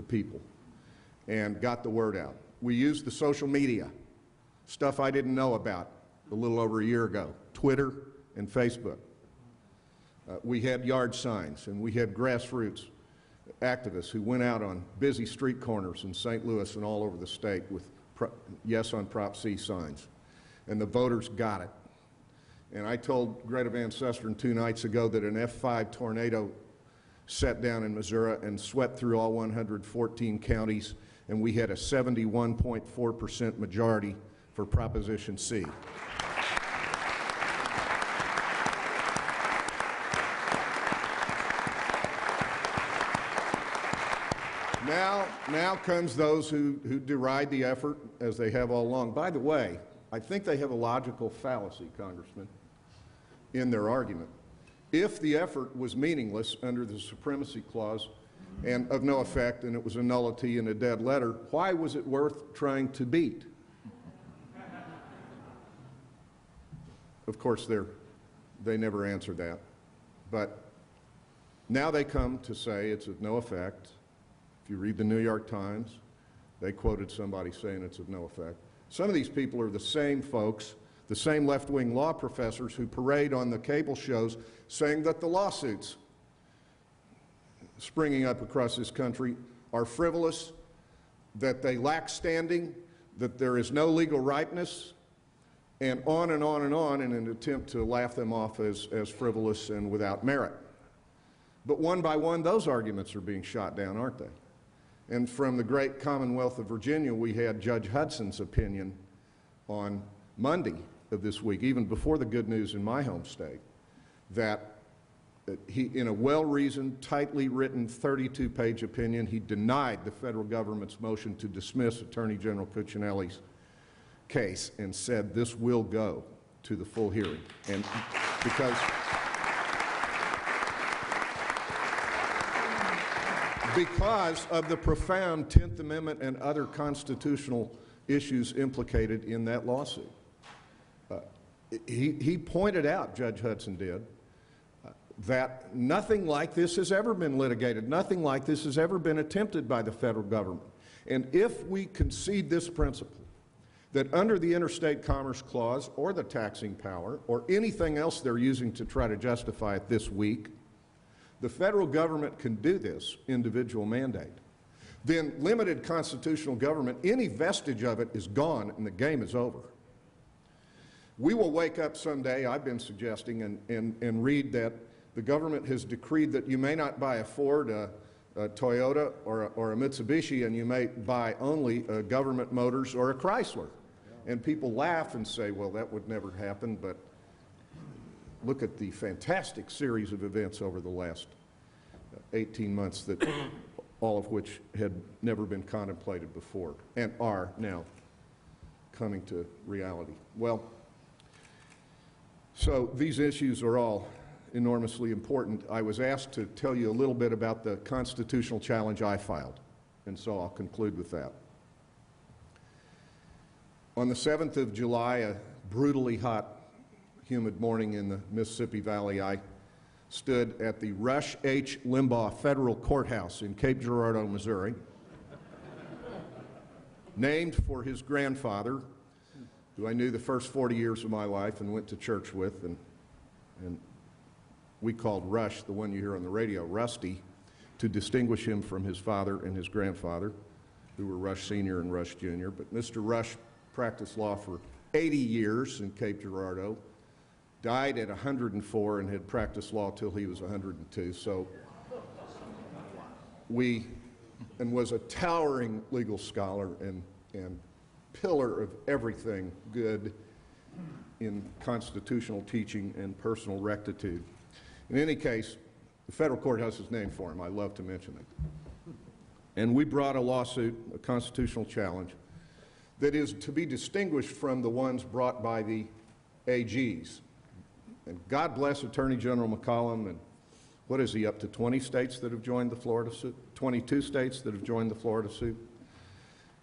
people and got the word out. We used the social media, stuff I didn't know about a little over a year ago, Twitter and Facebook. We had yard signs, and we had grassroots activists who went out on busy street corners in St. Louis and all over the state with yes on Prop C signs. And the voters got it. And I told Greta Van Susteren 2 nights ago that an F5 tornado set down in Missouri and swept through all 114 counties, and we had a 71.4% majority for Proposition C. Now comes those who deride the effort, as they have all along. By the way, I think they have a logical fallacy, Congressman, in their argument. If the effort was meaningless under the Supremacy Clause and of no effect, and it was a nullity and a dead letter, why was it worth trying to beat? Of course, they never answer that. But now they come to say it's of no effect. If you read the New York Times, they quoted somebody saying it's of no effect. Some of these people are the same folks, the same left-wing law professors who parade on the cable shows saying that the lawsuits springing up across this country are frivolous, that they lack standing, that there is no legal ripeness, and on and on and on in an attempt to laugh them off as frivolous and without merit. But one by one, those arguments are being shot down, aren't they? And from the great Commonwealth of Virginia, we had Judge Hudson's opinion on Monday of this week, even before the good news in my home state, that he, in a well-reasoned, tightly written 32-page opinion, he denied the federal government's motion to dismiss Attorney General Cuccinelli's case and said this will go to the full hearing. And because of the profound 10th Amendment and other constitutional issues implicated in that lawsuit. He pointed out, Judge Hudson did, that nothing like this has ever been litigated. Nothing like this has ever been attempted by the federal government. And if we concede this principle, that under the Interstate Commerce Clause or the taxing power or anything else they're using to try to justify it this week, the federal government can do this individual mandate, then limited constitutional government, any vestige of it is gone and the game is over. We will wake up someday, I've been suggesting, and read that the government has decreed that you may not buy a Ford, a Toyota, or a Mitsubishi, and you may buy only a Government Motors or a Chrysler. And people laugh and say, well, that would never happen, but look at the fantastic series of events over the last 18 months, that all of which had never been contemplated before and are now coming to reality. Well, so these issues are all enormously important. I was asked to tell you a little bit about the constitutional challenge I filed, and so I'll conclude with that. On the 7th of July, a brutally hot, humid morning in the Mississippi Valley, I stood at the Rush H. Limbaugh Federal Courthouse in Cape Girardeau, Missouri, named for his grandfather, who I knew the first 40 years of my life and went to church with, and we called Rush, the one you hear on the radio, Rusty, to distinguish him from his father and his grandfather, who were Rush Sr. and Rush Jr. But Mr. Rush practiced law for 80 years in Cape Girardeau, died at 104 and had practiced law till he was 102. So and was a towering legal scholar and pillar of everything good in constitutional teaching and personal rectitude. In any case, the federal courthouse is named for him. I love to mention it. And we brought a lawsuit, a constitutional challenge, that is to be distinguished from the ones brought by the AGs. And God bless Attorney General McCollum, and what is he, up to 20 states that have joined the Florida suit? 22 states that have joined the Florida suit?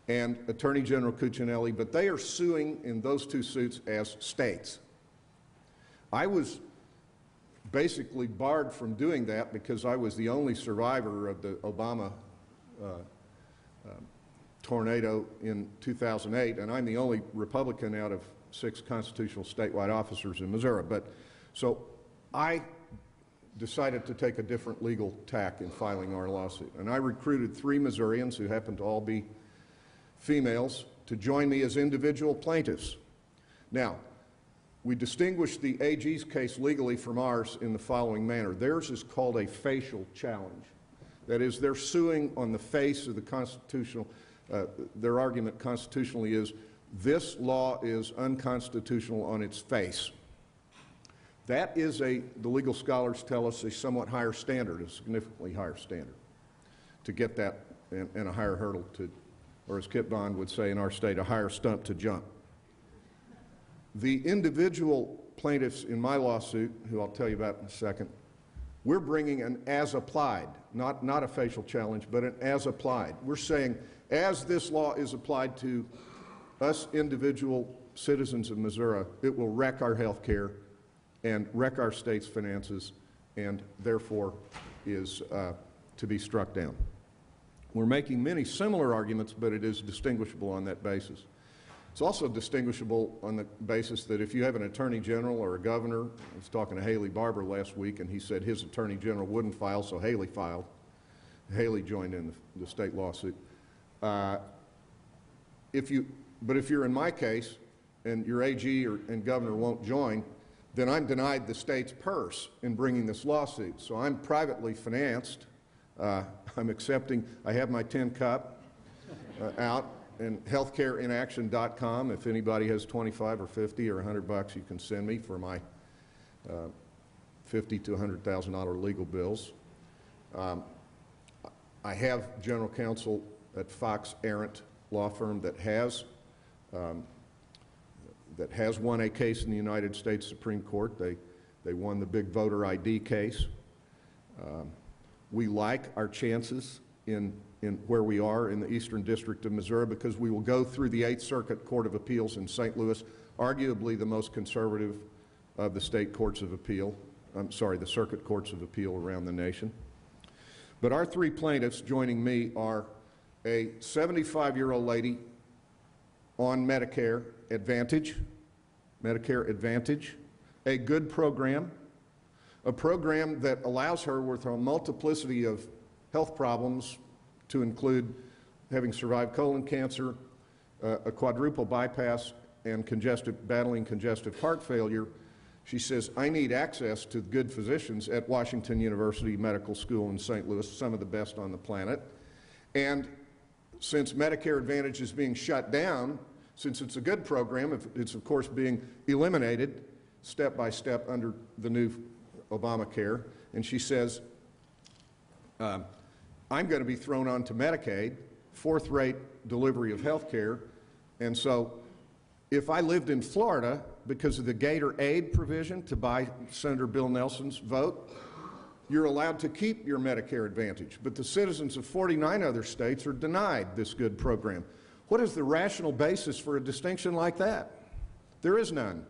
And Attorney General Cuccinelli, but they are suing in those two suits as states. I was basically barred from doing that because I was the only survivor of the Obama tornado in 2008, and I'm the only Republican out of 6 constitutional statewide officers in Missouri. So I decided to take a different legal tack in filing our lawsuit. And I recruited 3 Missourians who happen to all be females to join me as individual plaintiffs. Now, we distinguish the AG's case legally from ours in the following manner. Theirs is called a facial challenge. That is, they're suing on the face of the constitutional, their argument constitutionally is, this law is unconstitutional on its face. That is the legal scholars tell us, a somewhat higher standard, a significantly higher standard to get that, and a higher hurdle to, or as Kit Bond would say in our state, a higher stump to jump. The individual plaintiffs in my lawsuit, who I'll tell you about in a second, we're bringing an as-applied, not a facial challenge, but an as-applied. We're saying, as this law is applied to us individual citizens of Missouri, it will wreck our health care and wreck our state's finances, and therefore is to be struck down. We're making many similar arguments, but it is distinguishable on that basis. It's also distinguishable on the basis that if you have an attorney general or a governor, I was talking to Haley Barber last week, and he said his attorney general wouldn't file, so Haley filed. Haley joined in the state lawsuit. But if you're in my case, and your AG and governor won't join, then I'm denied the state's purse in bringing this lawsuit. So I'm privately financed. I'm accepting, I have my tin cup out, and healthcareinaction.com. If anybody has 25 or 50 or $100, you can send me for my $50,000 to $100,000 legal bills. I have general counsel at Fox Arendt law firm that has won a case in the United States Supreme Court. They won the big voter ID case. We like our chances in where we are in the Eastern District of Missouri because we will go through the 8th Circuit Court of Appeals in St. Louis, arguably the most conservative of the state courts of appeal. I'm sorry, the circuit courts of appeal around the nation. But our 3 plaintiffs joining me are a 75-year-old lady on Medicare Advantage, a good program, a program that allows her with a multiplicity of health problems to include having survived colon cancer, a quadruple bypass, and battling congestive heart failure. She says, I need access to good physicians at Washington University Medical School in St. Louis, some of the best on the planet. And since Medicare Advantage is being shut down, since it's a good program, it's of course being eliminated step by step under the new Obamacare, and she says, I'm going to be thrown onto Medicaid, 4th-rate delivery of health care, and so if I lived in Florida, because of the Gator Aid provision to buy Senator Bill Nelson's vote, you're allowed to keep your Medicare Advantage, but the citizens of 49 other states are denied this good program. What is the rational basis for a distinction like that? There is none.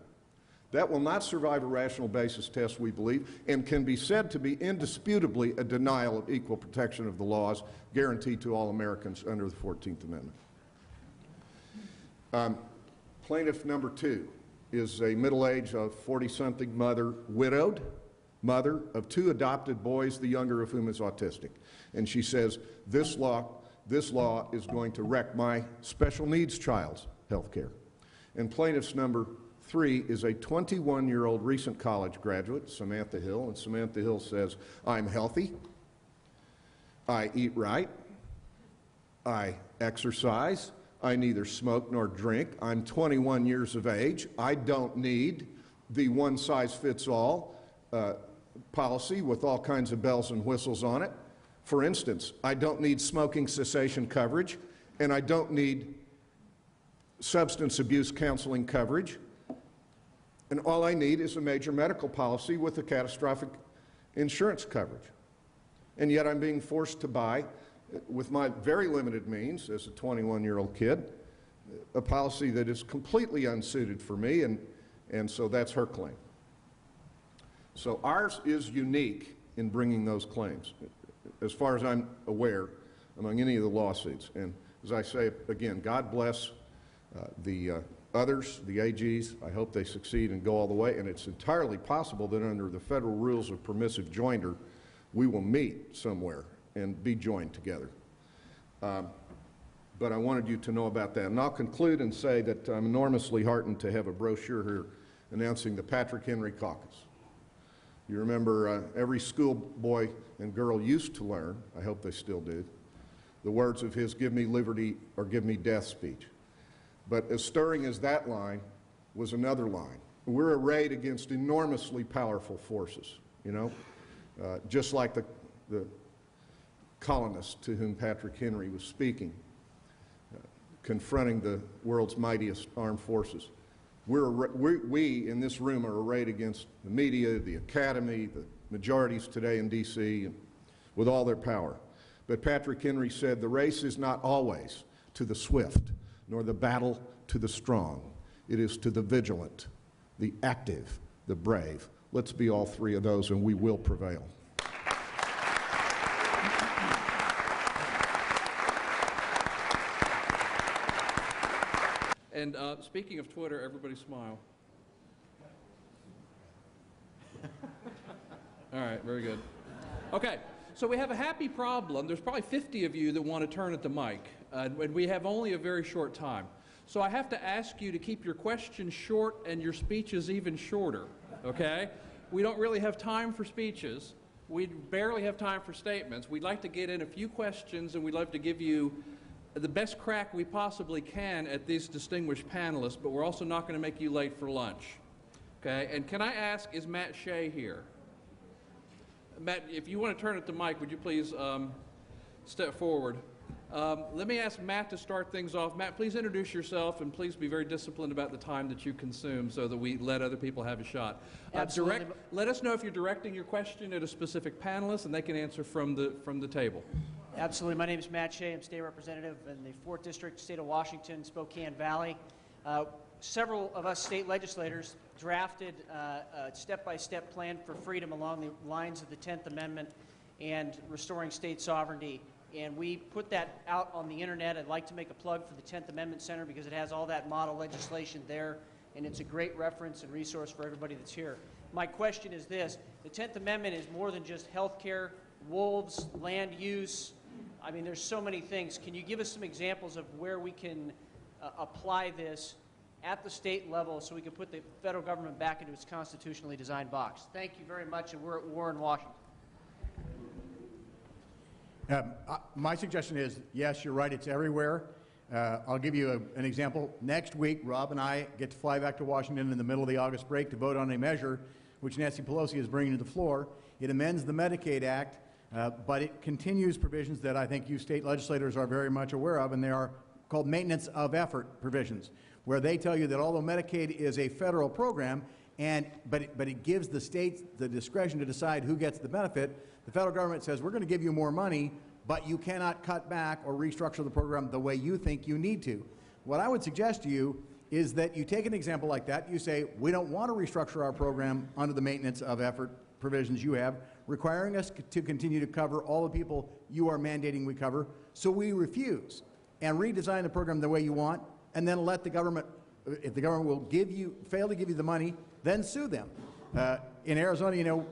That will not survive a rational basis test, we believe, and can be said to be indisputably a denial of equal protection of the laws guaranteed to all Americans under the 14th Amendment. Plaintiff number 2 is a middle-aged, 40-something mother, widowed mother of 2 adopted boys, the younger of whom is autistic. And she says, this law is going to wreck my special needs child's health care. And plaintiff's number 3 is a 21-year-old recent college graduate, Samantha Hill, and Samantha Hill says, I'm healthy, I eat right, I exercise, I neither smoke nor drink, I'm 21 years of age, I don't need the one-size-fits-all policy with all kinds of bells and whistles on it. For instance, I don't need smoking cessation coverage, and I don't need substance abuse counseling coverage. And all I need is a major medical policy with a catastrophic insurance coverage. And yet I'm being forced to buy, with my very limited means as a 21-year-old kid, a policy that is completely unsuited for me, and so that's her claim. So ours is unique in bringing those claims. As far as I'm aware, among any of the lawsuits. And as I say, again, God bless the others, the AGs. I hope they succeed and go all the way. And it's entirely possible that under the federal rules of permissive joinder, we will meet somewhere and be joined together. But I wanted you to know about that. And I'll conclude and say that I'm enormously heartened to have a brochure here announcing the Patrick Henry Caucus. You remember every schoolboy and girl used to learn, I hope they still do, the words of his "Give me liberty or give me death" speech. But as stirring as that line was another line. We're arrayed against enormously powerful forces, you know, just like the colonists to whom Patrick Henry was speaking, confronting the world's mightiest armed forces. We in this room are arrayed against the media, the academy, the majorities today in D.C., with all their power. But Patrick Henry said, "The race is not always to the swift, nor the battle to the strong. It is to the vigilant, the active, the brave." Let's be all three of those, and we will prevail. And speaking of Twitter, everybody smile. All right, very good. Okay, so we have a happy problem. There's probably 50 of you that want to turn at the mic, and we have only a very short time. So I have to ask you to keep your questions short and your speeches even shorter, okay? We don't really have time for speeches. We barely have time for statements. We'd like to get in a few questions, and we'd love to give you the best crack we possibly can at these distinguished panelists, but we're also not going to make you late for lunch. Okay, and can I ask, is Matt Shea here? Matt, if you want to turn at the mic, would you please step forward? Let me ask Matt to start things off. Matt, please introduce yourself, and please be very disciplined about the time that you consume so that we let other people have a shot. Let us know if you're directing your question at a specific panelist, and they can answer from the table. Absolutely. My name is Matt Shea. I'm state representative in the 4th District, state of Washington, Spokane Valley. Several of us state legislators drafted a step-by-step plan for freedom along the lines of the 10th Amendment and restoring state sovereignty. And we put that out on the internet. I'd like to make a plug for the 10th Amendment Center because it has all that model legislation there, and it's a great reference and resource for everybody that's here. My question is this: the 10th Amendment is more than just health care, wolves, land use. I mean, there's so many things. Can you give us some examples of where we can apply this at the state level so we can put the federal government back into its constitutionally designed box? Thank you very much, and we're at war in Washington. My suggestion is, yes, you're right, it's everywhere. I'll give you an example. Next week, Rob and I get to fly back to Washington in the middle of the August break to vote on a measure which Nancy Pelosi is bringing to the floor. It amends the Medicaid Act, but it continues provisions that I think you state legislators are very much aware of, and they are called maintenance of effort provisions, where they tell you that although Medicaid is a federal program, but it gives the states the discretion to decide who gets the benefit, the federal government says, we're going to give you more money, but you cannot cut back or restructure the program the way you think you need to. What I would suggest to you is that you take an example like that, you say, we don't want to restructure our program under the maintenance of effort provisions you have, requiring us to continue to cover all the people you are mandating we cover, so we refuse and redesign the program the way you want, and then let the government, if the government will fail to give you the money, then sue them. In Arizona, you know,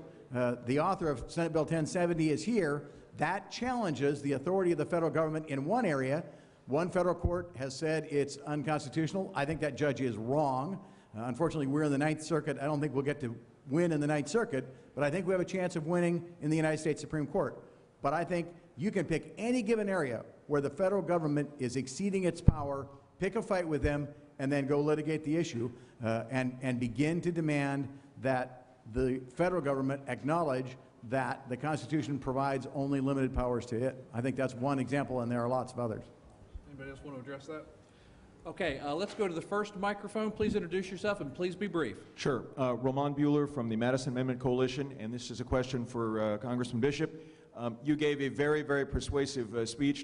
the author of Senate Bill 1070 is here. That challenges the authority of the federal government in one area. One federal court has said it's unconstitutional. I think that judge is wrong. Unfortunately, we're in the Ninth Circuit. I don't think we'll get to win in the Ninth Circuit, but I think we have a chance of winning in the United States Supreme Court. But I think you can pick any given area where the federal government is exceeding its power, pick a fight with them, and then go litigate the issue and begin to demand that the federal government acknowledge that the Constitution provides only limited powers to it. I think that's one example, and there are lots of others. Anybody else want to address that? Okay, let's go to the first microphone. Please introduce yourself and please be brief. Sure. Roman Buehler from the Madison Amendment Coalition, and this is a question for Congressman Bishop. You gave a very, very persuasive speech